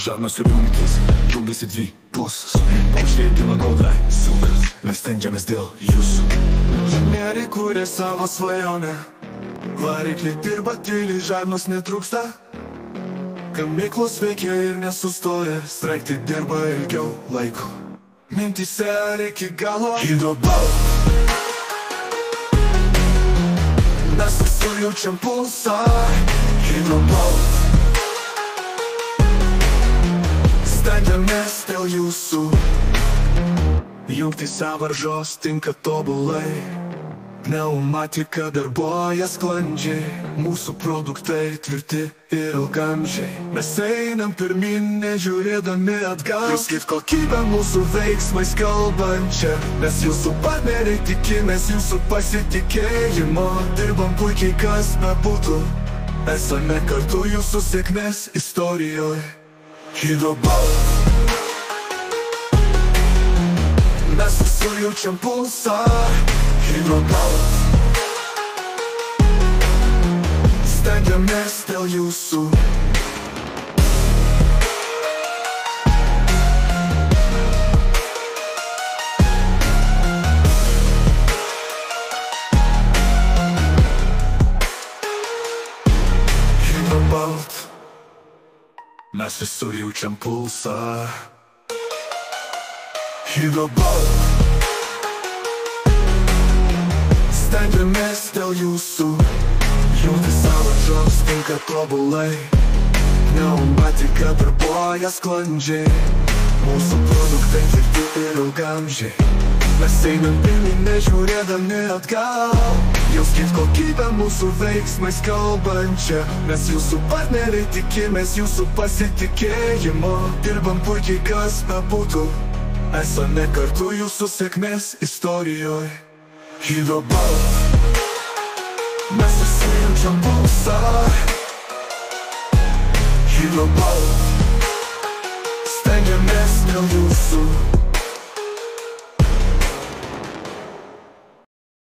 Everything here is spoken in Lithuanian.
Žarnos ir jungtis, jungiasi dvi pusės. Paukštėdina gaudrai, silkas, mes stengiamės dėl jūsų. Inžinieriai kūrė savo svajonę, varikliai dirba tyliai, žarnos netrūksta. Gamyklos veikia ir nesustoja, straikti dirba ilgiau laiko. Mintyse reikia galo Hydrobalt. Mes visur jaučiam pulsą Hydrobalt. Stengiamės dėl jūsų. Jungtyse varžos tinka tobulai. Pneumatika darbuoja sklandžiai. Mūsų produktai tvirti ir ilgamžiai. Mes einam pirmin, nežiūrėdami atgal. Jūs kaip kokybę mūsų veiksmais kalbančią. Mes jūsų partneriai, tikimės jūsų pasitikėjimo. Dirbam puikiai, kas bebūtų. Esame kartu jūsų sėkmės istorijoje. Hydrobalt. Mes visur jaučiam pulsą Hydrobalt. Stengiamės dėl jūsų. Hydrobalt. Mes visur jaučiam pulsą Hydrobalt. Stengiamės dėl jūsų. Jungtis savo žodžius tinka tobulai. Pneumatika darbuoja sklandžiai. Mūsų produktai tvirti ir ilgamžiai. Mes einam pirmyn, nežiūrėdami atgal. Jūs kaip kokybę mūsų veiksmais kalbančią. Mes jūsų partneriai, tikimės jūsų pasitikėjimo. Dirbam puikiai, kas bebūtų. Esame kartu jūsų sėkmės istorijoje. Hydrobalt. Mes visi jaučiam pulsą Hydrobalt. Stengiamės dėl jūsų.